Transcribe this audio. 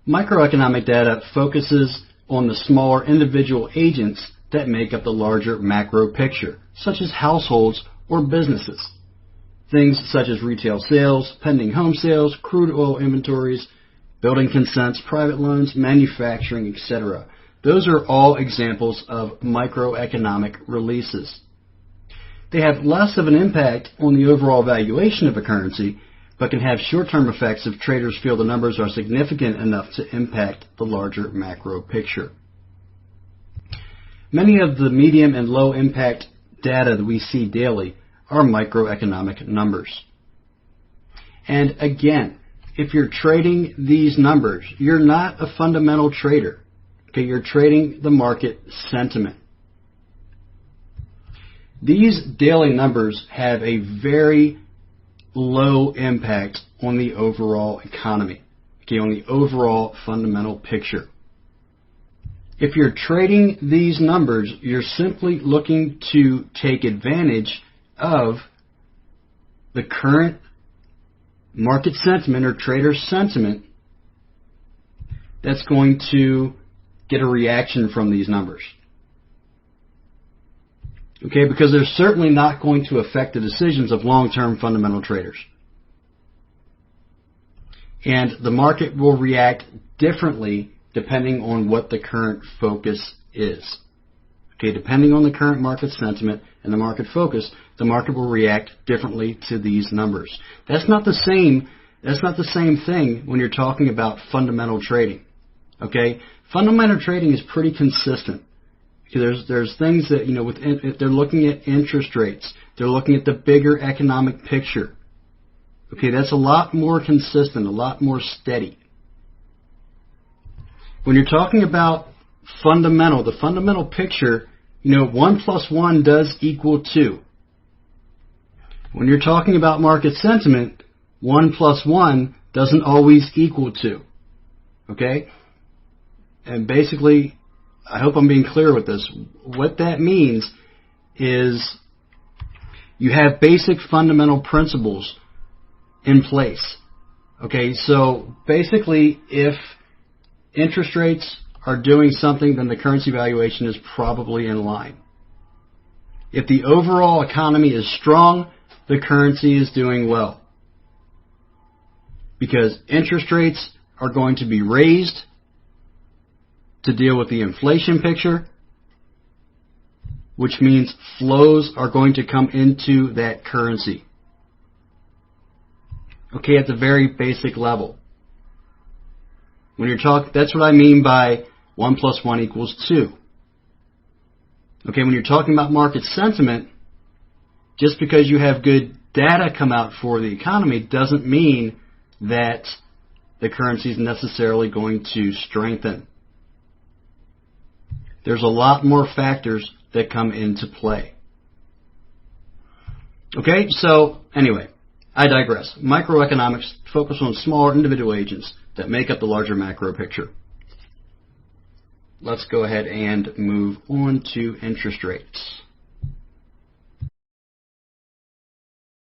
Microeconomic data focuses on the smaller individual agents that make up the larger macro picture, such as households or businesses. Things such as retail sales, pending home sales, crude oil inventories, building consents, private loans, manufacturing, etc. Those are all examples of microeconomic releases. They have less of an impact on the overall valuation of a currency, but can have short-term effects if traders feel the numbers are significant enough to impact the larger macro picture. Many of the medium and low impact data that we see daily are microeconomic numbers. And again, if you're trading these numbers, you're not a fundamental trader. Okay, you're trading the market sentiment. These daily numbers have a very low impact on the overall economy, okay, on the overall fundamental picture. If you're trading these numbers, you're simply looking to take advantage of the current market sentiment or trader sentiment that's going to get a reaction from these numbers. Okay, because they're certainly not going to affect the decisions of long-term fundamental traders. And the market will react differently depending on what the current focus is. Okay, depending on the current market sentiment and the market focus, the market will react differently to these numbers. That's not the same thing when you're talking about fundamental trading. Okay, fundamental trading is pretty consistent. There's things that, if they're looking at interest rates, they're looking at the bigger economic picture. Okay, that's a lot more consistent, a lot more steady. When you're talking about the fundamental picture, 1 plus 1 does equal 2. When you're talking about market sentiment, 1 plus 1 doesn't always equal 2. Okay? And basically, I hope I'm being clear with this. What that means is you have basic fundamental principles in place. Okay, so basically if interest rates are doing something, then the currency valuation is probably in line. If the overall economy is strong, the currency is doing well. Because interest rates are going to be raised to deal with the inflation picture, which means flows are going to come into that currency. Okay, at the very basic level. When you're that's what I mean by 1 plus 1 equals 2. Okay, when you're talking about market sentiment, just because you have good data come out for the economy doesn't mean that the currency is necessarily going to strengthen. There's a lot more factors that come into play. Okay, so anyway, I digress. Microeconomics focus on smaller individual agents that make up the larger macro picture. Let's go ahead and move on to interest rates.